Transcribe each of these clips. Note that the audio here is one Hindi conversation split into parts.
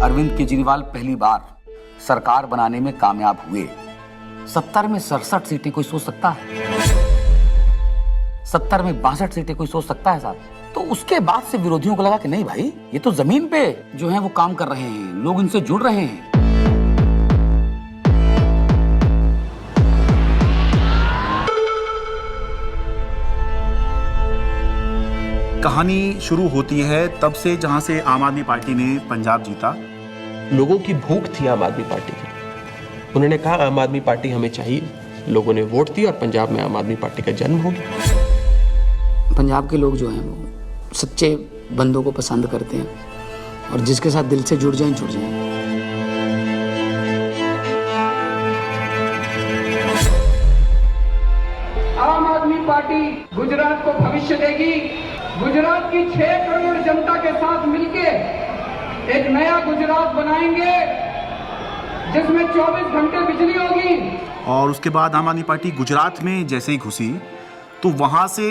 अरविंद केजरीवाल पहली बार सरकार बनाने में कामयाब हुए। 70 में 67 सीटें कोई सोच सकता है? 70 में 62 सीटें कोई सोच सकता है साहब? तो उसके बाद से विरोधियों को लगा कि नहीं भाई, ये तो जमीन पे जो है वो काम कर रहे हैं, लोग इनसे जुड़ रहे हैं। कहानी शुरू होती है तब से जहां से आम आदमी पार्टी ने पंजाब जीता। लोगों की भूख थी आम आदमी पार्टी के लिए। उन्होंने कहा आम आदमी पार्टी हमें चाहिए। लोगों ने वोट दिया और पंजाब में आम आदमी पार्टी का जन्म हो गया। पंजाब के लोग जो हैं वो सच्चे बंदों को पसंद करते हैं और जिसके साथ दिल से जुड़ जाएं जुड़ जाएं। आम आदमी पार्टी गुजरात को भविष्य देगी। गुजरात की 6 करोड़ जनता के साथ मिलके एक नया गुजरात बनाएंगे जिसमें 24 घंटे बिजली होगी। और उसके बाद आम आदमी पार्टी गुजरात में जैसे ही घुसी तो वहां से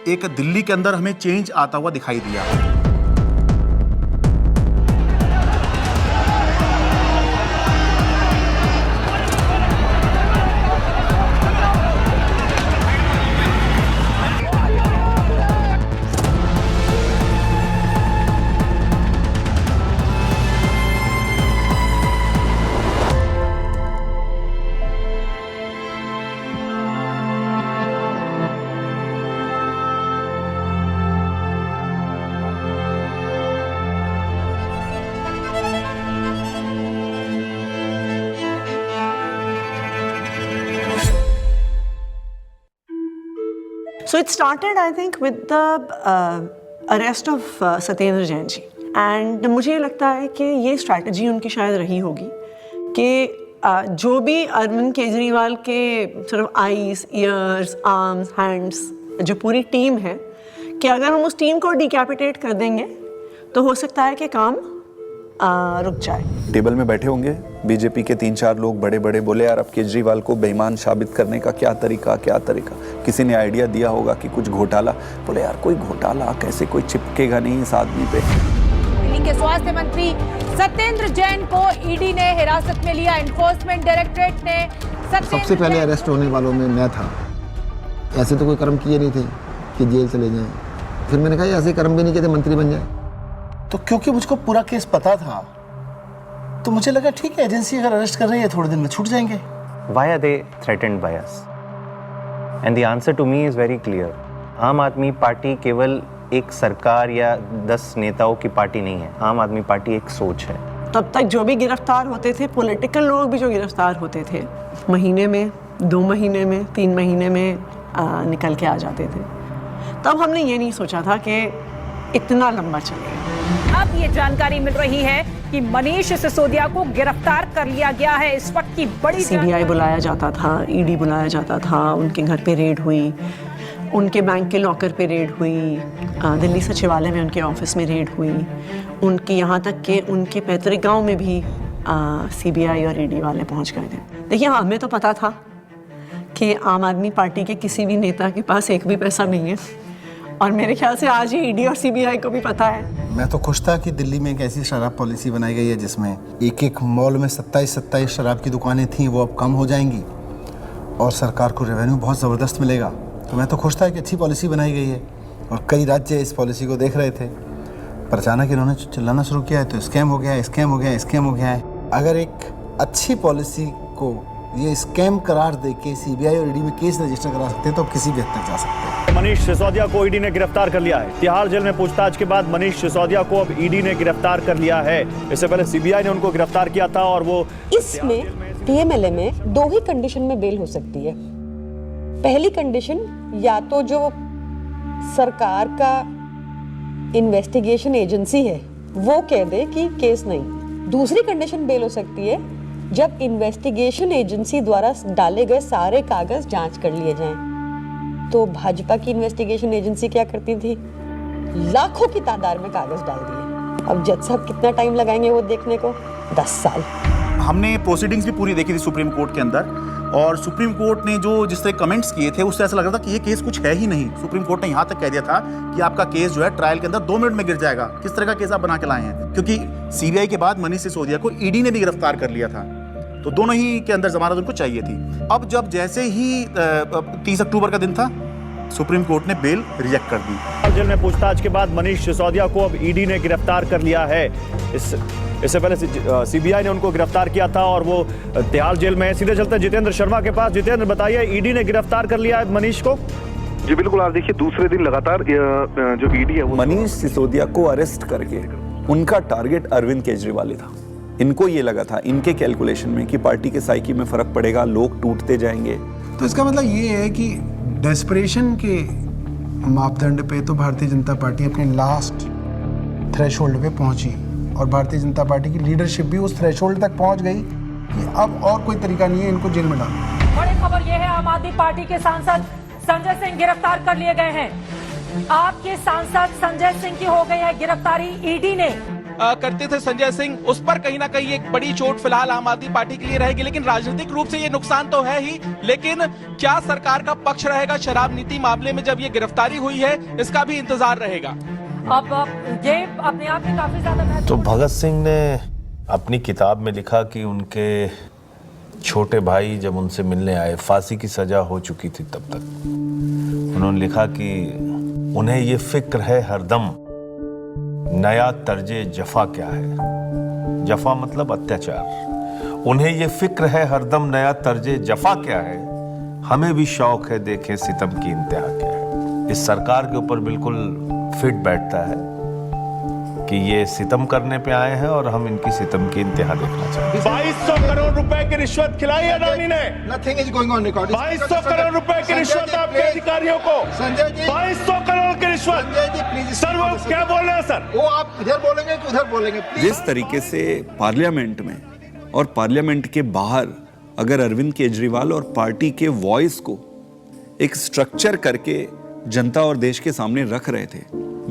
एक दिल्ली के अंदर हमें चेंज आता हुआ दिखाई दिया। So it started, I think, with the arrest of Satyendra Jain ji, and मुझे लगता है कि ये स्ट्रैटेजी उनकी शायद रही होगी कि जो भी अरविंद केजरीवाल के सिर्फ आईज, ईयर्स, आर्म्स, हैंड्स, जो पूरी टीम है, कि अगर हम उस टीम को डिकैपिटेट कर देंगे तो हो सकता है कि काम रुक जाए। टेबल में बैठे होंगे बीजेपी के 3-4 लोग बड़े बड़े, बोले यार अब केजरीवाल को बेईमान साबित करने का क्या तरीका। किसी ने आइडिया दिया होगा कि कुछ घोटाला, बोले यार कोई घोटाला कैसे, कोई चिपकेगा नहीं इस आदमी पे। दिल्ली के स्वास्थ्य मंत्री सत्येंद्र जैन को ईडी ने हिरासत में लिया। एनफोर्समेंट डायरेक्टरेट ने सबसे पहले अरेस्ट होने वालों में मैं था। ऐसे तो कोई कर्म किए नहीं थे कि जेल चले जाएं। फिर मैंने कहा ऐसे कर्म भी नहीं किए थे मंत्री बन जाए। तो क्योंकि मुझको पूरा केस पता था तो मुझे लगा ठीक है, एजेंसी अगर अरेस्ट कर रही है थोड़े दिन में छूट जाएंगे। Why are they threatened by us? And the answer to me is very clear. आम आदमी पार्टी केवल एक सरकार या 10 नेताओं की पार्टी नहीं है। आम आदमी पार्टी एक सोच है। तब तक जो भी गिरफ्तार होते थे, पॉलिटिकल लोग भी जो गिरफ्तार होते थे, महीने में, 2 महीने में, 3 महीने में निकल के आ जाते थे। तब हमने ये नहीं सोचा था कि इतना लंबा चलेगा। अब ये जानकारी मिल रही है कि मनीष सिसोदिया को गिरफ्तार कर लिया गया है। इस वक्त की बड़ी सीबीआई बुलाया जाता था, ईडी बुलाया जाता था, उनके घर पे रेड हुई, उनके बैंक के लॉकर पे रेड हुई, दिल्ली सचिवालय में उनके ऑफिस में रेड हुई, उनकी यहाँ तक कि उनके पैतृक गांव में भी सीबीआई और ईडी वाले पहुँच गए थे। देखिए हमें तो पता था कि आम आदमी पार्टी के किसी भी नेता के पास एक भी पैसा नहीं है, और मेरे ख्याल से आज ही ईडी और सीबीआई को भी पता है। मैं तो खुश था कि दिल्ली में एक ऐसी शराब पॉलिसी बनाई गई है जिसमें एक मॉल में 27 शराब की दुकानें थीं, वो अब कम हो जाएंगी और सरकार को रेवेन्यू बहुत ज़बरदस्त मिलेगा। तो मैं तो खुश था कि अच्छी पॉलिसी बनाई गई है और कई राज्य इस पॉलिसी को देख रहे थे। पर अचानक इन्होंने चिल्लाना शुरू किया है तो स्कैम हो गया है। अगर एक अच्छी पॉलिसी को ये स्कैम करार देके सीबीआई और ईडी में केस रजिस्टर करा सकते हैं तो अब किसी भी हद तक जा सकते हैं। मनीष सिसोदिया को ईडी ने गिरफ्तार कर लिया है। तिहाड़ जेल में पूछताछ के बाद मनीष सिसोदिया को अब ईडी ने गिरफ्तार कर लिया है। इससे पहले सीबीआई ने उनको गिरफ्तार किया था और वो इसमें पीएमएलए में 2 ही कंडीशन में बेल हो सकती है। पहली कंडीशन, या तो जो सरकार का इन्वेस्टिगेशन एजेंसी है वो कह दे कि केस नहीं। दूसरी कंडीशन बेल हो सकती है जब इन्वेस्टिगेशन एजेंसी द्वारा डाले गए सारे कागज जांच कर लिए जाएं। तो भाजपा की इन्वेस्टिगेशन एजेंसी क्या करती थी, लाखों की तादाद में कागज डाल दिए। अब जज साहब कितना टाइम लगाएंगे वो देखने को, 10 साल। हमने प्रोसीडिंग्स भी पूरी देखी थी सुप्रीम कोर्ट के अंदर। और सुप्रीम कोर्ट ने जो जिस तरह कमेंट्स किए थे उससे ऐसा लग रहा था कि ये केस कुछ है ही नहीं। सुप्रीम कोर्ट ने यहाँ तक कह दिया था कि आपका केस जो है ट्रायल के अंदर 2 मिनट में गिर जाएगा। किस तरह का केस आप बना के लाए हैं, क्योंकि सीबीआई के बाद मनीष सिसोदिया को ईडी ने भी गिरफ्तार कर लिया था, तो दोनों ही के अंदर जमानत उनको चाहिए थी। अब जब जैसे ही 30 अक्टूबर का दिन था, सुप्रीम कोर्ट ने बेल रिजेक्ट कर दी। जेल में पूछताछ के बाद मनीष सिसोदिया को अब ईडी ने गिरफ्तार कर लिया है। इससे पहले सीबीआई ने उनको गिरफ्तार किया था और वो तिहाड़ जेल में है। सीधे चलते हैं जितेंद्र शर्मा के पास। जितेंद्र, बताइए, ईडी ने गिरफ्तार कर लिया है मनीष को? जी बिल्कुल, आप देखिए दूसरे दिन लगातार जो ईडी है वो मनीष सिसोदिया को अरेस्ट करके उनका टारगेट अरविंद केजरीवाल था। इनको ये लगा था, इनके कैलकुलेशन में, कि पार्टी के साइकी में फर्क पड़ेगा, लोग टूटते जाएंगे। तो इसका मतलब ये है कि डेस्परेशन के मापदंड पे तो भारतीय जनता पार्टी अपने लास्ट थ्रेशोल्ड पे पहुंची और भारतीय जनता पार्टी की लीडरशिप भी उस थ्रेशोल्ड तक पहुंच गई कि अब और कोई तरीका नहीं है इनको जेल में डालना। बड़ी खबर यह है, आम आदमी पार्टी के सांसद संजय सिंह गिरफ्तार कर लिए गए हैं। आपके सांसद संजय सिंह की हो गई है गिरफ्तारी। ईडी ने करते थे संजय सिंह, उस पर कहीं ना कहीं एक बड़ी चोट फिलहाल आम आदमी पार्टी के लिए रहेगी, लेकिन राजनीतिक रूप से ये नुकसान तो है ही, लेकिन क्या सरकार का पक्ष रहेगा शराब नीति मामले में जब ये गिरफ्तारी हुई है, इसका भी इंतजार रहेगा। अब ये अपने आप में काफी ज्यादा तो भगत सिंह ने अपनी किताब में लिखा कि उनके छोटे भाई जब उनसे मिलने आए, फांसी की सजा हो चुकी थी तब तक, उन्होंने लिखा कि उन्हें ये फिक्र है हरदम नया तर्जे जफा क्या है। जफा मतलब अत्याचार। उन्हें ये फिक्र है हरदम नया तर्जे जफा क्या है। हमें भी शौक है देखें सितम की इंतहा क्या है। इस सरकार के ऊपर बिल्कुल फिट बैठता है कि ये सितम करने पे आए हैं और हम इनकी सितम की इंतहा देखना चाहते हैं। 2200 करोड़ रुपए की रिश्वत खिलाई अडानी ने। Nothing is going on record. 2200 crore रुपए की रिश्वत आपके अधिकारियों को। संजय जी, 2200 करोड़ की रिश्वत। संजय जी प्लीज। सर वो क्या बोल रहे हैं सर? वो आप इधर बोलेंगे कि उधर बोलेंगे? जिस तरीके से पार्लियामेंट में और पार्लियामेंट के बाहर अगर अरविंद केजरीवाल और पार्टी के वॉइस को एक स्ट्रक्चर करके जनता और देश के सामने रख रहे थे,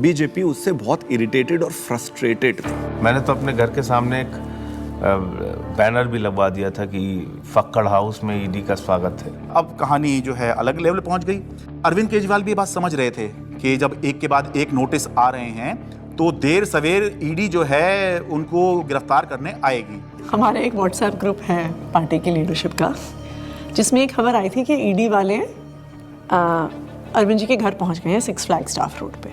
बीजेपी उससे बहुत इरिटेटेड और फ्रस्ट्रेटेड थी। मैंने तो अपने घर के सामने एक बैनर भी लगवा दिया था कि फक्कड़ हाउस में ईडी का स्वागत है। अब कहानी जो है अलग लेवल पे पहुंच गई। अरविंद केजरीवाल भी ये बात समझ रहे थे कि जब एक के बाद एक नोटिस आ रहे हैं तो देर सवेर ईडी जो है उनको गिरफ्तार करने आएगी। हमारा एक व्हाट्सएप ग्रुप है पार्टी की लीडरशिप का, जिसमें एक खबर आई थी कि ईडी वाले अरविंद जी के घर पहुंच गए हैं 6 फ्लैग स्टाफ रोड पे।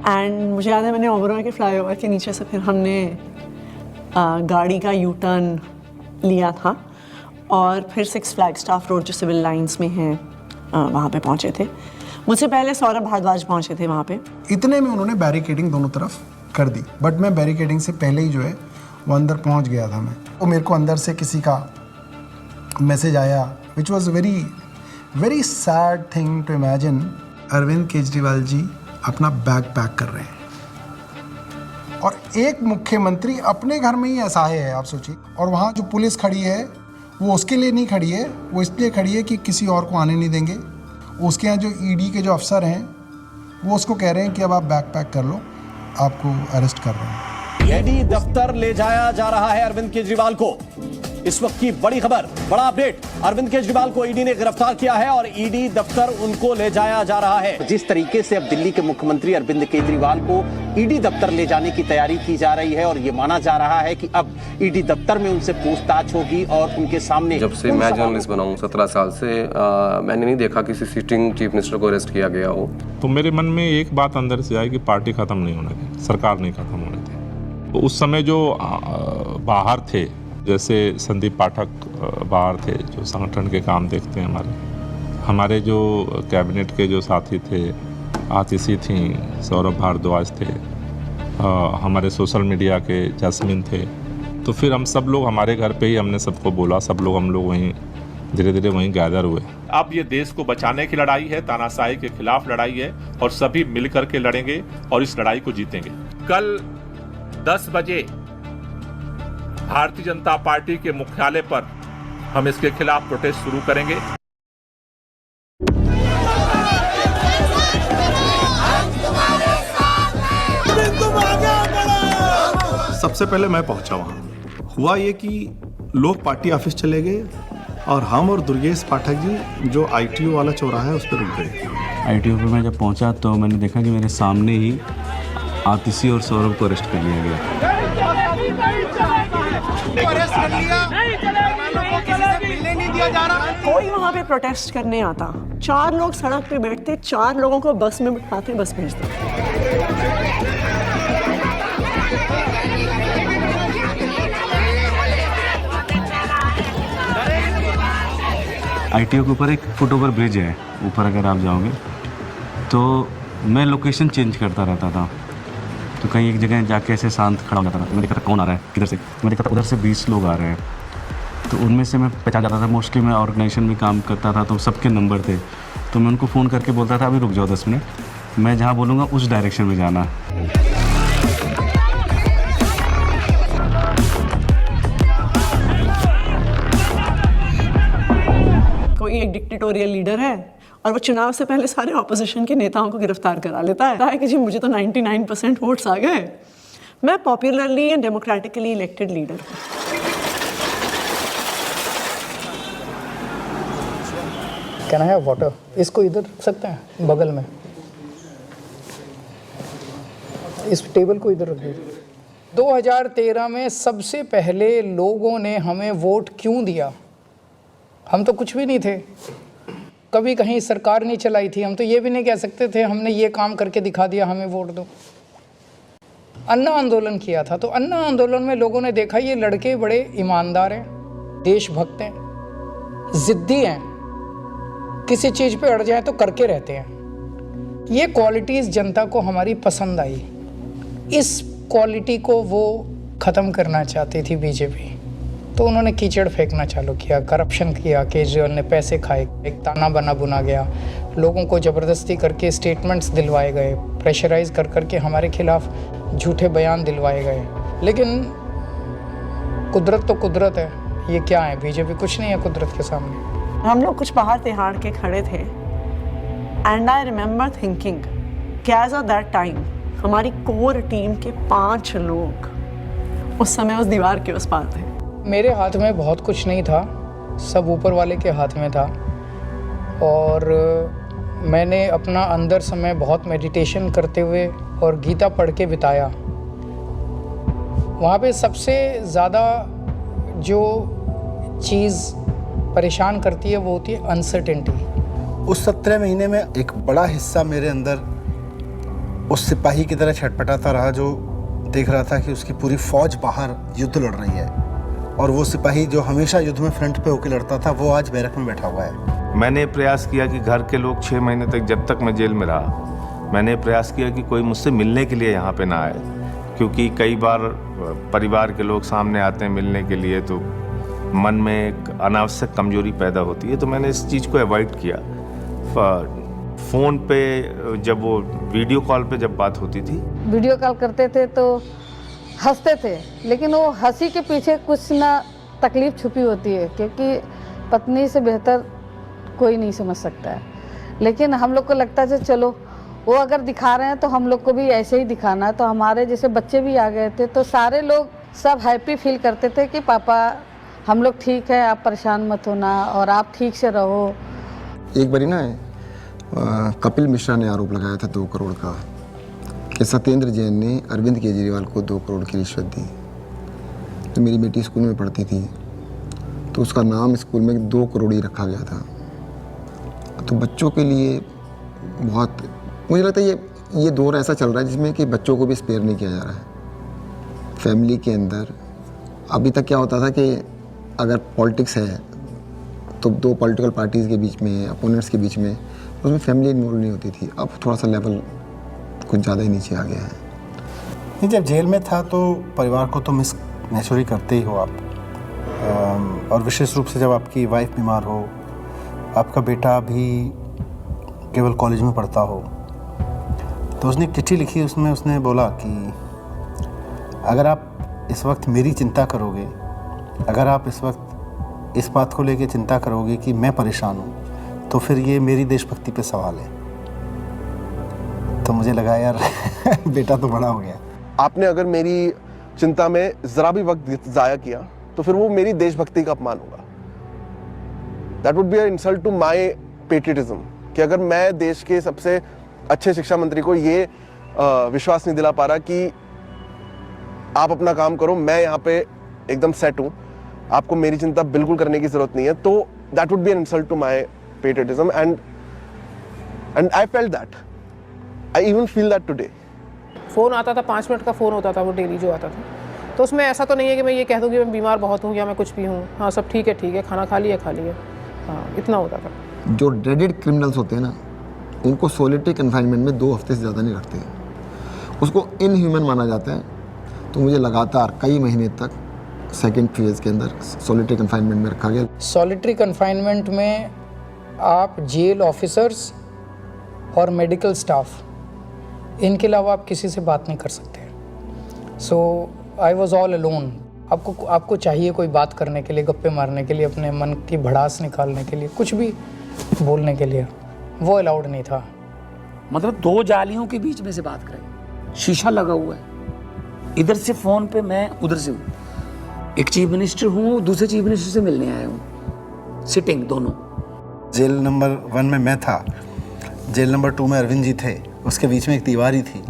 एंड मुझे याद है मैंने ओबरॉय के फ्लाईओवर के नीचे से फिर हमने गाड़ी का यू टर्न लिया था और फिर 6 फ्लैग स्टाफ रोड जो सिविल लाइंस में है वहाँ पे पहुँचे थे। मुझसे पहले सौरभ भारद्वाज पहुँचे थे वहाँ पे। इतने में उन्होंने बैरिकेडिंग दोनों तरफ कर दी, बट मैं बैरिकेडिंग से पहले ही जो है वो अंदर पहुँच गया था। मैं वो मेरे को अंदर से किसी का मैसेज आया which was very sad thing to imagine. Arvind Kejriwal ji अपना बैग पैक कर रहे हैं और एक मुख्यमंत्री अपने घर में ही असहाय है, आप सोचिए। और वहाँ जो पुलिस खड़ी है वो उसके लिए नहीं खड़ी है, वो इसलिए खड़ी है कि किसी और को आने नहीं देंगे। उसके यहाँ जो ईडी के जो अफसर हैं वो उसको कह रहे हैं कि अब आप बैग पैक कर लो, आपको अरेस्ट कर रहे हैं। ईडी दफ्तर ले जाया जा रहा है अरविंद केजरीवाल को। इस वक्त की बड़ी खबर, बड़ा अपडेट, अरविंद केजरीवाल को ईडी ने गिरफ्तार किया है और ईडी दफ्तर उनको ले जाया जा रहा है। जिस तरीके से अब दिल्ली के मुख्यमंत्री अरविंद केजरीवाल को ईडी दफ्तर ले जाने की तैयारी की जा रही है और ये माना जा रहा है कि अब ईडी दफ्तर में उनसे पूछताछ होगी और उनके सामने। जब से मैं जर्नलिस्ट बना हूं 17 साल से, मैंने नहीं देखा किसी सिटिंग चीफ मिनिस्टर को अरेस्ट किया गया हो। तो मेरे मन में एक बात अंदर से आई कि पार्टी खत्म नहीं होने थी, सरकार नहीं खत्म होने थी। तो उस समय जो बाहर थे, जैसे संदीप पाठक बाहर थे जो संगठन के काम देखते हैं, हमारे जो कैबिनेट के जो साथी थे, आतिशी थी, सौरभ भारद्वाज थे, हमारे सोशल मीडिया के जैस्मिन थे। तो फिर हम सब लोग हमारे घर पे ही हमने सबको बोला, हम लोग वहीं धीरे धीरे वहीं गैदर हुए। अब ये देश को बचाने की लड़ाई है, तानाशाही के खिलाफ लड़ाई है और सभी मिलकर के लड़ेंगे और इस लड़ाई को जीतेंगे। कल 10 बजे भारतीय जनता पार्टी के मुख्यालय पर हम इसके खिलाफ प्रोटेस्ट शुरू करेंगे। सबसे पहले मैं पहुंचा वहां। हुआ ये कि लोग पार्टी ऑफिस चले गए और हम और दुर्गेश पाठक जी जो ITO वाला चौराहा है उस पर रुक गए। ITO पे मैं जब पहुंचा तो मैंने देखा कि मेरे सामने ही आतिशी और सौरभ को अरेस्ट कर लिया गया। कोई वहाँ पे प्रोटेस्ट करने आता, 4 लोग सड़क पे बैठते, 4 लोगों को बस में बिठाते, बस भेजते। ITO के ऊपर एक फुटओवर ब्रिज है, ऊपर अगर आप जाओगे तो मैं लोकेशन चेंज करता रहता था, तो कहीं एक जगह जाके ऐसे शांत खड़ा हो जाता था। मैं देखता था कौन आ रहा है, किधर से। मैं देखता था उधर से 20 लोग आ रहे हैं, तो उनमें से मैं पहचान जाता था। मोस्टली मैं ऑर्गेनाइजेशन में काम करता था तो सबके नंबर थे, तो मैं उनको फ़ोन करके बोलता था अभी रुक जाओ 10 मिनट, मैं जहाँ बोलूँगा उस डायरेक्शन में जाना। कोई एक डिक्टेटोरियल लीडर है और वो चुनाव से पहले सारे ऑपोजिशन के नेताओं को गिरफ्तार करा लेता है कि जी मुझे तो 99% वोट्स आ गए, मैं popularly and democratically elected leader हूँ। Can I have water? इसको इधर रख सकते हैं बगल में, इस टेबल को इधर रख दीजिए। 2013 में सबसे पहले लोगों ने हमें वोट क्यों दिया? हम तो कुछ भी नहीं थे, कभी कहीं सरकार नहीं चलाई थी, हम तो ये भी नहीं कह सकते थे हमने ये काम करके दिखा दिया हमें वोट दो। अन्ना आंदोलन किया था, तो अन्ना आंदोलन में लोगों ने देखा ये लड़के बड़े ईमानदार हैं, देशभक्त हैं, जिद्दी हैं, किसी चीज़ पे अड़ जाए तो करके रहते हैं। ये क्वालिटीज़ जनता को हमारी पसंद आई। इस क्वालिटी को वो ख़त्म करना चाहती थी बीजेपी, तो उन्होंने कीचड़ फेंकना चालू किया, करप्शन किया, केजरीवाल ने पैसे खाए, एक ताना बना बुना गया, लोगों को ज़बरदस्ती करके स्टेटमेंट्स दिलवाए गए, प्रेशराइज कर करके हमारे खिलाफ झूठे बयान दिलवाए गए। लेकिन कुदरत तो कुदरत है, ये क्या है, बीजेपी कुछ नहीं है कुदरत के सामने। हम लोग कुछ बाहर तिहाड़ के खड़े थे, एंड आई रिमेंबर थिंकिंग कि एज ऑफ दैट टाइम हमारी कोर टीम के 5 लोग उस समय उस दीवार के उस पार थे। मेरे हाथ में बहुत कुछ नहीं था, सब ऊपर वाले के हाथ में था, और मैंने अपना अंदर समय बहुत मेडिटेशन करते हुए और गीता पढ़ के बिताया। वहाँ पे सबसे ज़्यादा जो चीज़ परेशान करती है वो होती है अनसर्टेनिटी। उस 17 महीने में एक बड़ा हिस्सा मेरे अंदर उस सिपाही की तरह छटपटाता रहा जो देख रहा था कि उसकी पूरी फौज बाहर युद्ध लड़ रही है, और वो सिपाही जो हमेशा युद्ध में फ्रंट पे होकर लड़ता था वो आज बैरक में बैठा हुआ है। मैंने प्रयास किया कि घर के लोग 6 महीने तक, जब तक मैं जेल में रहा, मैंने प्रयास किया कि कोई मुझसे मिलने के लिए यहाँ पे ना आए, क्योंकि कई बार परिवार के लोग सामने आते हैं मिलने के लिए तो मन में एक अनावश्यक कमजोरी पैदा होती है, तो मैंने इस चीज़ को अवॉइड किया। फ़ोन पे जब वो वीडियो कॉल पे जब बात होती थी, वीडियो कॉल करते थे तो हंसते थे, लेकिन वो हंसी के पीछे कुछ ना तकलीफ़ छुपी होती है, क्योंकि पत्नी से बेहतर कोई नहीं समझ सकता है। लेकिन हम लोग को लगता है चलो वो अगर दिखा रहे हैं तो हम लोग को भी ऐसे ही दिखाना है। तो हमारे जैसे बच्चे भी आ गए थे, तो सारे लोग सब हैप्पी फील करते थे कि पापा हम लोग ठीक है, आप परेशान मत होना और आप ठीक से रहो। एक बारी ना कपिल मिश्रा ने आरोप लगाया था 2 करोड़ का कि सत्येंद्र जैन ने अरविंद केजरीवाल को 2 करोड़ की रिश्वत दी। तो मेरी बेटी स्कूल में पढ़ती थी, तो उसका नाम स्कूल में 2 करोड़ ही रखा गया था। तो बच्चों के लिए बहुत, मुझे लगता है ये दौर ऐसा चल रहा है जिसमें कि बच्चों को भी स्पेयर नहीं किया जा रहा है। फैमिली के अंदर अभी तक क्या होता था कि अगर पॉलिटिक्स है तो 2 पॉलिटिकल पार्टीज़ के बीच में, अपोनेंट्स के बीच में, उसमें फैमिली इन्वॉल्व नहीं होती थी। अब थोड़ा सा लेवल कुछ ज़्यादा ही नीचे आ गया है। नहीं, जब जेल में था तो परिवार को तो मिस नेचुरली करते ही हो आप, और विशेष रूप से जब आपकी वाइफ बीमार हो, आपका बेटा भी केवल कॉलेज में पढ़ता हो। तो उसने एक चिट्ठी लिखी, उसमें उसने बोला कि अगर आप इस वक्त मेरी चिंता करोगे, अगर आप इस वक्त इस बात को लेके चिंता करोगे कि मैं परेशान हूँ, तो फिर ये मेरी देशभक्ति पे सवाल है। तो मुझे लगा यार बेटा तो बड़ा हो गया। आपने अगर मेरी चिंता में ज़रा भी वक्त ज़ाया किया तो फिर वो मेरी देशभक्ति का अपमान होगा। That would be a insult to my patriotism कि अगर मैं देश के सबसे अच्छे शिक्षा मंत्री को ये विश्वास नहीं दिला पा रहा कि आप अपना काम करो, मैं यहाँ पे एकदम सेट हूँ, आपको मेरी चिंता बिल्कुल करने की जरूरत नहीं है, तो that would be an insult to my patriotism and I felt that, I even feel that today. Phone आता था, 5 मिनट का फ़ोन होता था वो डेली जो आता था, तो उसमें ऐसा तो नहीं है कि मैं ये कह दूँ कि मैं बीमार बहुत हूँ या मैं कुछ भी हूँ, हाँ सब ठीक है, खाना खा लिया, हाँ इतना होता था। जो ड्रेडेड क्रिमिनल्स होते हैं ना, उनको सोलिटरी कन्फाइनमेंट में 2 हफ्ते से ज़्यादा नहीं रखते हैं, उसको इनह्यूमन माना जाता है। तो मुझे लगातार कई महीने तक सेकेंड फेज के अंदर सॉलिटरी कन्फाइनमेंट में रखा गया। सॉलिटरी कन्फाइनमेंट में आप जेल ऑफिसर्स और मेडिकल स्टाफ, इनके अलावा आप किसी से बात नहीं कर सकते। सो आई वॉज ऑल अलोन। आपको चाहिए कोई बात करने के लिए, गप्पे मारने के लिए, अपने मन की भड़ास निकालने के लिए, कुछ भी बोलने के लिए, वो अलाउड नहीं था। मतलब 2 जालियों के बीच में से बात करें, शीशा लगा हुआ है, इधर से फोन पे मैं, उधर से एक चीफ मिनिस्टर हूँ, दूसरे चीफ मिनिस्टर से मिलने आया हूँ, सिटिंग दोनों। जेल नंबर 1 में मैं था, जेल नंबर 2 में अरविंद जी थे, उसके बीच में एक दीवार ही थी।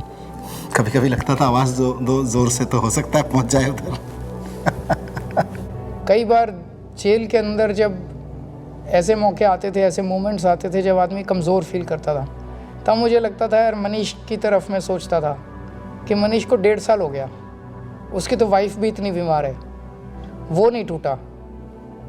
कभी कभी लगता था आवाज़ दो जोर से तो हो सकता है पहुँच जाए उधर। कई बार जेल के अंदर जब ऐसे मौके आते थे, ऐसे मोमेंट्स आते थे जब आदमी कमज़ोर फील करता था, तब मुझे लगता था यार मनीष की तरफ मैं सोचता था कि मनीष को 1.5 साल हो गया, उसकी तो वाइफ भी इतनी बीमार है, वो नहीं टूटा,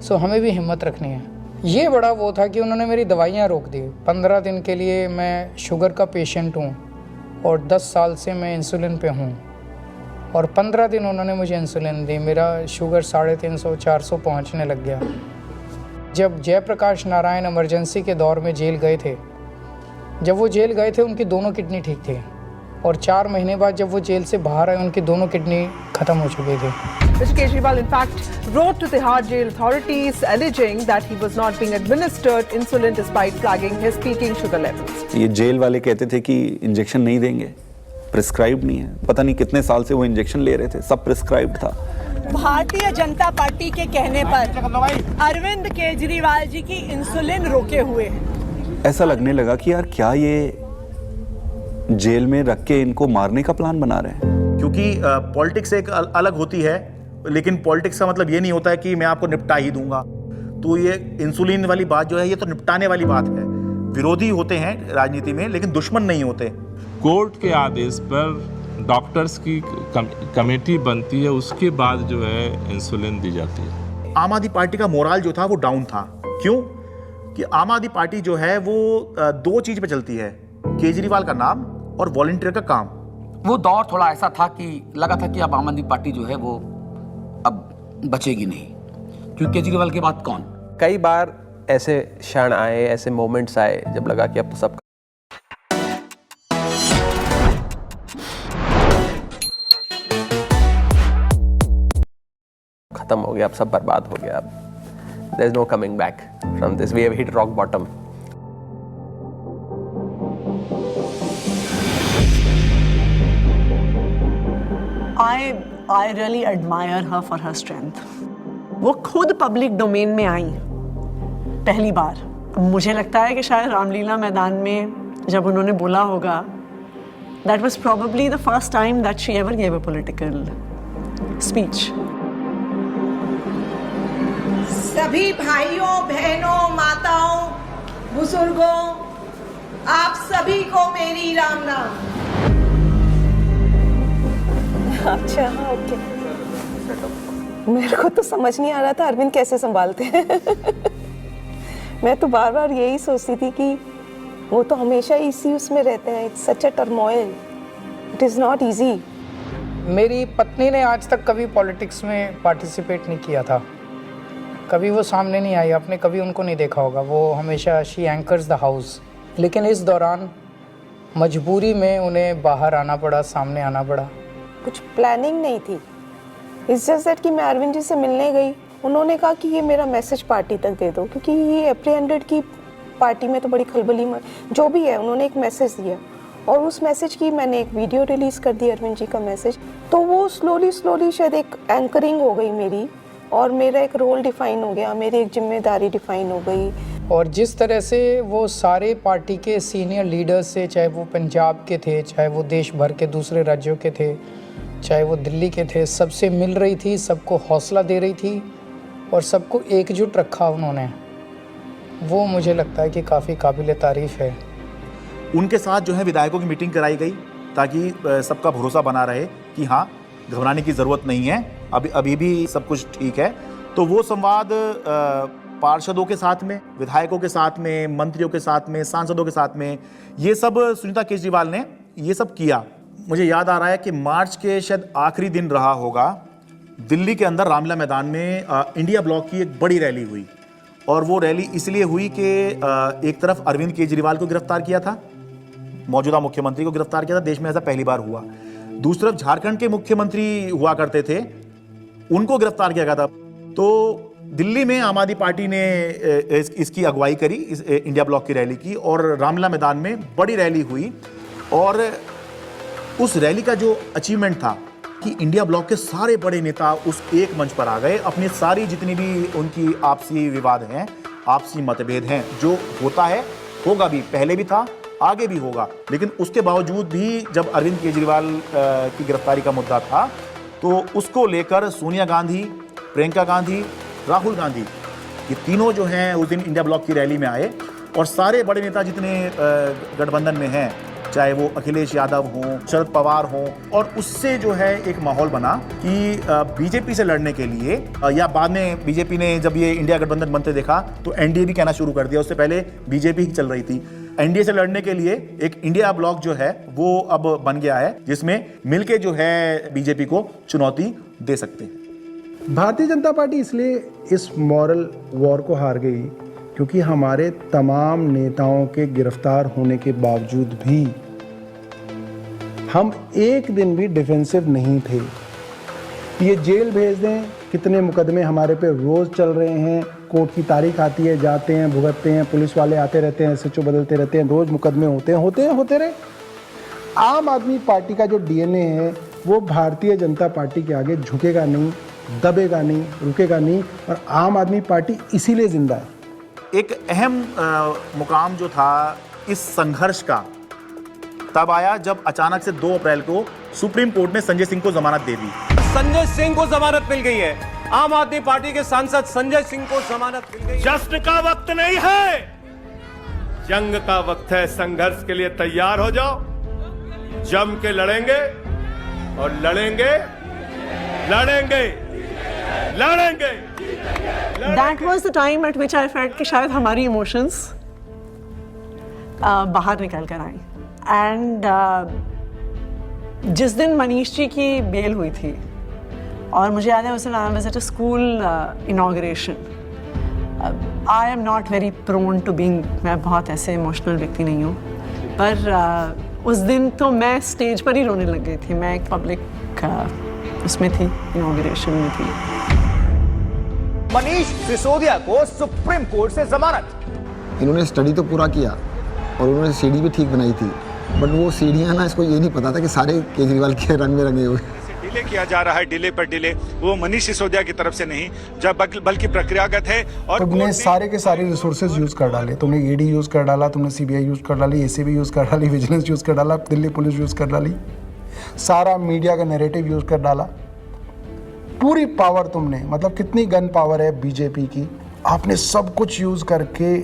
सो हमें भी हिम्मत रखनी है। ये बड़ा वो था कि उन्होंने मेरी दवाइयाँ रोक दी। 15 दिन के लिए मैं शुगर का पेशेंट हूँ और 10 साल से मैं इंसुलिन पे हूँ, और 15 दिन उन्होंने मुझे इंसुलिन दी, मेरा शुगर 350-400 पहुँचने लग गया। जब जयप्रकाश नारायण इमरजेंसी के दौर में जेल गए थे, जब वो जेल गए थे उनकी दोनों किडनी ठीक थी, और 4 महीने बाद जब वो जेल से बाहर आए उनकी दोनों किडनी खत्म हो चुकी थी। Mr. Kejriwal, in fact, wrote to Tihar jail authorities alleging that he was not being administered insulin despite flagging his peaking sugar levels. ये जेल वाले कहते थे कि इंजेक्शन नहीं देंगे, प्रिस्क्राइब्ड नहीं है। पता नहीं कितने साल से वो इंजेक्शन ले रहे थे, सब प्रिस्क्राइब्ड था। भारतीय जनता पार्टी के कहने पर अरविंद केजरीवाल जी की इंसुलिन रोके हुए हैं। ऐसा लगने लगा कि यार क्या ये जेल में रख के इनको मारने का प्लान बना रहे हैं। क्योंकि पॉलिटिक्स एक अलग होती है, लेकिन पॉलिटिक्स का मतलब ये नहीं होता है कि मैं आपको निपटा ही दूंगा। तो ये इंसुलिन वाली बात जो है, ये तो निपटाने वाली बात है। विरोधी होते हैं राजनीति में, लेकिन दुश्मन नहीं होते। कोर्ट के आदेश पर डॉक्टर्स की कमेटी बनती है, उसके बाद जो है इंसुलिन दी जाती है। आम आदमी पार्टी का मोराल जो था वो डाउन था। क्यों? कि आम आदमी पार्टी जो है वो 2 चीज पे चलती है, केजरीवाल का नाम और वॉलंटियर का काम। वो दौर थोड़ा ऐसा था कि लगा था कि अब आम आदमी पार्टी जो है वो अब बचेगी नहीं, क्योंकि केजरीवाल के बाद कौन। कई बार ऐसे क्षण आए, ऐसे मोमेंट्स आए जब लगा कि अब तो सब खत्म हो गया, अब सब बर्बाद हो गया, अब there is no coming back from this, we have hit rock bottom. I really admire her for her strength. वो खुद पब्लिक डोमेन में आई पहली बार। मुझे लगता है कि शायद रामलीला मैदान में जब उन्होंने बोला होगा, that was probably the first time that she ever gave a political speech. सभी भाइयों, बहनों, माताओं, बुजुर्गों, आप सभी को मेरी राम राम। अच्छा, ओके। मेरे को तो समझ नहीं आ रहा था अरविंद कैसे संभालते हैं। मैं तो बार बार यही सोचती थी कि वो तो हमेशा इसी उसमें रहते हैं। It's such a turmoil, it is not easy. मेरी पत्नी ने आज तक कभी पॉलिटिक्स में पार्टिसिपेट नहीं किया था, कभी वो सामने नहीं आई, आपने कभी उनको नहीं देखा होगा। वो हमेशा शी एंकर्स द हाउस, लेकिन इस दौरान मजबूरी में उन्हें बाहर आना पड़ा, सामने आना पड़ा। कुछ प्लानिंग नहीं थी, इट्स जस्ट दैट कि मैं अरविंद जी से मिलने गई, उन्होंने कहा कि ये मेरा मैसेज पार्टी तक दे दो, क्योंकि ये एप्रीहेंडेड की पार्टी में तो बड़ी खलबली जो भी है। उन्होंने एक मैसेज दिया और उस मैसेज की मैंने एक वीडियो रिलीज़ कर दी, अरविंद जी का मैसेज। तो वो स्लोली शायद एक एंकरिंग हो गई मेरी और मेरा एक रोल डिफाइन हो गया, मेरी एक जिम्मेदारी डिफाइन हो गई। और जिस तरह से वो सारे पार्टी के सीनियर लीडर्स से, चाहे वो पंजाब के थे, चाहे वो देश भर के दूसरे राज्यों के थे, चाहे वो दिल्ली के थे, सबसे मिल रही थी, सबको हौसला दे रही थी और सबको एकजुट रखा उन्होंने, वो मुझे लगता है कि काफ़ी काबिल तारीफ़ है। उनके साथ जो है विधायकों की मीटिंग कराई गई ताकि सबका भरोसा बना रहे कि हाँ, घबराने की ज़रूरत नहीं है, अभी भी सब कुछ ठीक है। तो वो संवाद पार्षदों के साथ में, विधायकों के साथ में, मंत्रियों के साथ में, सांसदों के साथ में, ये सब सुनीता केजरीवाल ने ये सब किया। मुझे याद आ रहा है कि मार्च के शायद आखिरी दिन रहा होगा, दिल्ली के अंदर रामलीला मैदान में इंडिया ब्लॉक की एक बड़ी रैली हुई और वो रैली इसलिए हुई कि एक तरफ अरविंद केजरीवाल को गिरफ्तार किया था, मौजूदा मुख्यमंत्री को गिरफ्तार किया था, देश में ऐसा पहली बार हुआ। दूसरी तरफ झारखंड के मुख्यमंत्री हुआ करते थे, उनको गिरफ्तार किया गया था। तो दिल्ली में आम आदमी पार्टी ने इसकी अगुवाई करी, इस इंडिया ब्लॉक की रैली की, और रामलीला मैदान में बड़ी रैली हुई। और उस रैली का जो अचीवमेंट था कि इंडिया ब्लॉक के सारे बड़े नेता उस एक मंच पर आ गए, अपनी सारी जितनी भी उनकी आपसी विवाद हैं, आपसी मतभेद हैं, जो होता है, होगा भी, पहले भी था, आगे भी होगा, लेकिन उसके बावजूद भी जब अरविंद केजरीवाल की गिरफ्तारी का मुद्दा था तो उसको लेकर सोनिया गांधी, प्रियंका गांधी, राहुल गांधी, ये तीनों जो हैं उस दिन इंडिया ब्लॉक की रैली में आए और सारे बड़े नेता जितने गठबंधन में हैं, चाहे वो अखिलेश यादव हों, शरद पवार हों, और उससे जो है एक माहौल बना कि बीजेपी से लड़ने के लिए, या बाद में बीजेपी ने जब ये इंडिया गठबंधन बनते देखा तो एनडीए भी कहना शुरू कर दिया, उससे पहले बीजेपी ही चल रही थी। एनडीए से लड़ने के लिए एक इंडिया ब्लॉक जो है वो अब बन गया है, जिसमें मिलके जो है बीजेपी को चुनौती दे सकते हैं। भारतीय जनता पार्टी इसलिए इस मॉरल वॉर को हार गई क्योंकि हमारे तमाम नेताओं के गिरफ्तार होने के बावजूद भी हम एक दिन भी डिफेंसिव नहीं थे। ये जेल भेज दें, कितने मुकदमे हमारे पे रोज़ चल रहे हैं, कोर्ट की तारीख आती है, जाते हैं, भुगतते हैं, पुलिस वाले आते रहते हैं, एसएचओ बदलते रहते हैं, रोज़ मुकदमे होते रहे। आम आदमी पार्टी का जो डीएनए है वो भारतीय जनता पार्टी के आगे झुकेगा नहीं, दबेगा नहीं, रुकेगा नहीं, और आम आदमी पार्टी इसीलिए जिंदा है। एक अहम मुकाम जो था इस संघर्ष का तब आया जब अचानक से 2 अप्रैल को सुप्रीम कोर्ट ने संजय सिंह को जमानत दे दी। संजय सिंह को जमानत मिल गई है। आम आदमी पार्टी के सांसद संजय सिंह को जमानत मिल गई। जश्न का वक्त नहीं है, जंग का वक्त है। संघर्ष के लिए तैयार हो जाओ, जम के लड़ेंगे और लड़ेंगे, लड़ेंगे, लड़ेंगे। That was the time at which I felt कि शायद हमारी इमोशंस बाहर निकल कर आई। एंड जिस दिन मनीष जी की बेल हुई थी, और मुझे याद है उस दिन I was at a school inauguration, I am not very prone to being, मैं बहुत ऐसे इमोशनल व्यक्ति नहीं हूँ, पर उस दिन तो मैं स्टेज पर ही रोने लग गई थी। मैं एक पब्लिक उसमें थी, इनॉग्रेशन में थी। मनीष सिसोदिया को सुप्रीम कोर्ट से जमानत। इन्होंने स्टडी तो पूरा किया और उन्होंने सीढ़ी भी ठीक बनाई थी, बट वो सीढ़ियाँ ना, इसको ये नहीं पता था कि सारे केजरीवाल के रंग में रंगे हुए। डिले किया जा रहा है, डिले पर डिले, वो मनीष सिसोदिया की तरफ से नहीं, जब बल्कि प्रक्रियागत है। और तुमने सारे के सारे रिसोर्सेज यूज कर डाले, तुमने ईडी यूज कर डाला, तुमने सीबीआई यूज कर डाली, एसीबी यूज कर डाली, विजिलेंस यूज कर डाला, दिल्ली पुलिस यूज कर डाली, सारा मीडिया का नैरेटिव यूज कर डाला, पूरी पावर तुमने, मतलब कितनी गन पावर है बीजेपी की, आपने सब कुछ यूज करके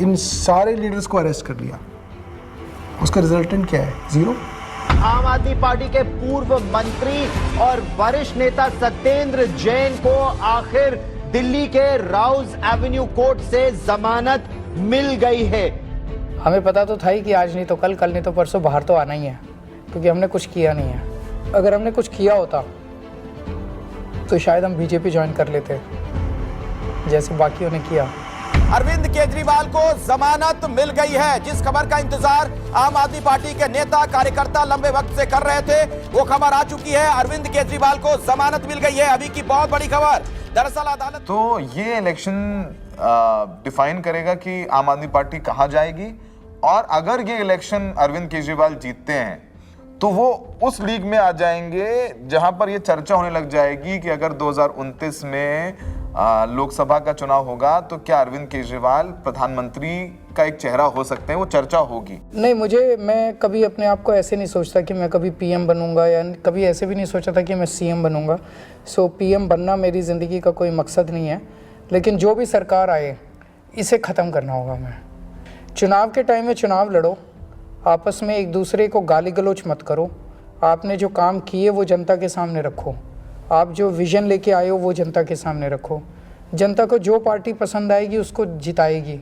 इन सारे लीडर्स को अरेस्ट कर लिया। उसका रिजल्टेंट क्या है? 0। आम आदमी पार्टी के पूर्व मंत्री और वरिष्ठ नेता सत्येंद्र जैन को आखिर दिल्ली के राउज एवेन्यू कोर्ट से जमानत मिल गई है। हमें पता तो था ही कि आज नहीं तो कल, कल नहीं तो परसों बाहर तो आना ही है, क्योंकि हमने कुछ किया नहीं है। अगर हमने कुछ किया होता तो शायद हम बीजेपी ज्वाइन कर लेते, जैसे बाकियों ने किया। अरविंद केजरीवाल को जमानत मिल गई है। जिस खबर का इंतजार आम आदमी पार्टी के नेता कार्यकर्ता लंबे वक्त से कर रहे थे, वो खबर आ चुकी है। अरविंद केजरीवाल को जमानत मिल गई है। अभी की बहुत बड़ी खबर, दरअसल अदालत तो ये इलेक्शन डिफाइन करेगा कि आम आदमी पार्टी कहां जाएगी, और अगर ये इलेक्शन अरविंद केजरीवाल जीतते हैं तो वो उस लीग में आ जाएंगे जहां पर ये चर्चा होने लग जाएगी कि अगर 2029 में लोकसभा का चुनाव होगा तो क्या अरविंद केजरीवाल प्रधानमंत्री का एक चेहरा हो सकते हैं, वो चर्चा होगी। नहीं, मैं कभी अपने आप को ऐसे नहीं सोचता कि मैं कभी पीएम बनूंगा, या कभी ऐसे भी नहीं सोचा था कि मैं सीएम बनूंगा। सो पीएम बनना मेरी ज़िंदगी का कोई मकसद नहीं है, लेकिन जो भी सरकार आए इसे ख़त्म करना होगा। मैं चुनाव के टाइम में चुनाव लड़ो, आपस में एक दूसरे को गाली गलौज मत करो, आपने जो काम किए वो जनता के सामने रखो, आप जो विज़न लेके आए हो वो जनता के सामने रखो। जनता को जो पार्टी पसंद आएगी उसको जिताएगी।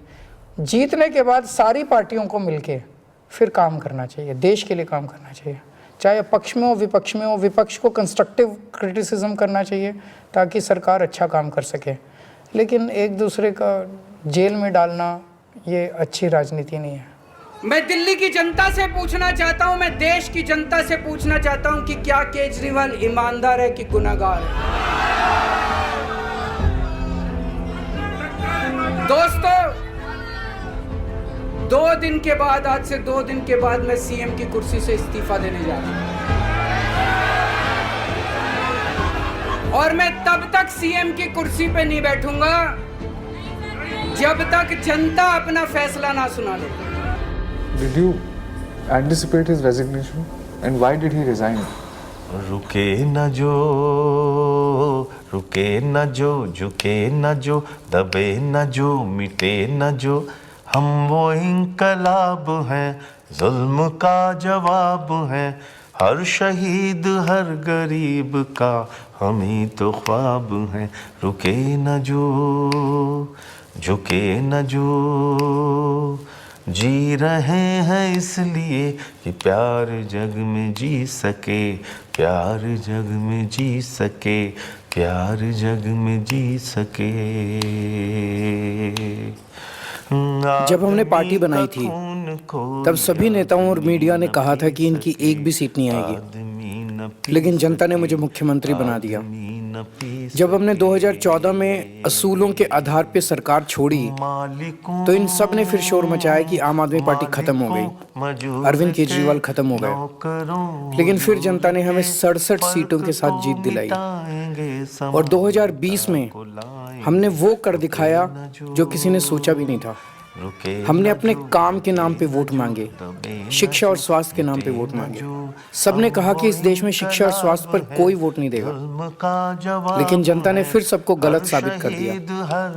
जीतने के बाद सारी पार्टियों को मिलके फिर काम करना चाहिए, देश के लिए काम करना चाहिए, चाहे पक्ष में हो विपक्ष में हो। विपक्ष को कंस्ट्रक्टिव क्रिटिसिज्म करना चाहिए ताकि सरकार अच्छा काम कर सके, लेकिन एक दूसरे का जेल में डालना ये अच्छी राजनीति नहीं है। मैं दिल्ली की जनता से पूछना चाहता हूं, मैं देश की जनता से पूछना चाहता हूं कि क्या केजरीवाल ईमानदार है कि गुनहगार है। दोस्तों, 2 दिन के बाद, आज से 2 दिन के बाद मैं सीएम की कुर्सी से इस्तीफा देने जा रहा हूं, और मैं तब तक सीएम की कुर्सी पे नहीं बैठूंगा जब तक जनता अपना फैसला ना सुना ले। Did you anticipate his resignation and why did he resign? रुके न जो झुके न जो दबे न जो मिटे न जो, हम वो इंकलाब हैं, जुल्म का जवाब हैं, हर शहीद हर गरीब का हम ही तो ख्वाब हैं। रुके न जो झुके न जो, जी रहे हैं इसलिए कि प्यार जग में जी सके, प्यार जग में जी सके, प्यार जग में जी सके। जब हमने पार्टी बनाई थी तब सभी नेताओं और मीडिया ने कहा था कि इनकी एक भी सीट नहीं आएगी, लेकिन जनता ने मुझे मुख्यमंत्री बना दिया। जब हमने 2014 में असूलों के आधार पर सरकार छोड़ी तो इन सब ने फिर शोर मचाया कि आम आदमी पार्टी खत्म हो गई, अरविंद केजरीवाल खत्म हो गए। लेकिन फिर जनता ने हमें 67 सीटों के साथ जीत दिलाई, और 2020 में हमने वो कर दिखाया जो किसी ने सोचा भी नहीं था। हमने अपने काम के नाम पे वोट मांगे, शिक्षा और स्वास्थ्य के नाम पे वोट मांगे। सबने कहा कि इस देश में शिक्षा और स्वास्थ्य पर कोई वोट नहीं देगा, लेकिन जनता ने फिर सबको गलत साबित कर दिया।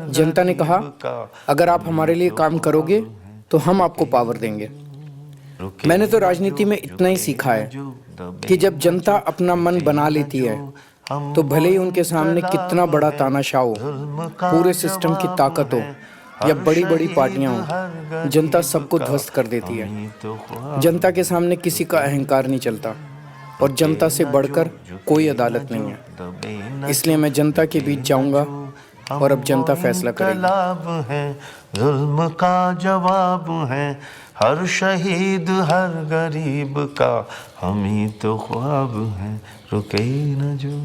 जनता ने कहा, अगर आप हमारे लिए काम करोगे तो हम आपको पावर देंगे। मैंने तो राजनीति में इतना ही सीखा है कि जब जनता अपना मन बना लेती है तो भले ही उनके सामने कितना बड़ा तानाशाह हो, पूरे सिस्टम की ताकत हो या बड़ी बड़ी पार्टियां हों, जनता सबको ध्वस्त कर देती है। जनता के सामने किसी का अहंकार नहीं चलता, और जनता से बढ़कर कोई अदालत नहीं है। इसलिए मैं जनता के बीच जाऊंगा और अब जनता फैसला करेगी। जुल्म का जवाब है, हर शहीद हर गरीब का हम ही तो ख्वाब हैं। रुके न जो।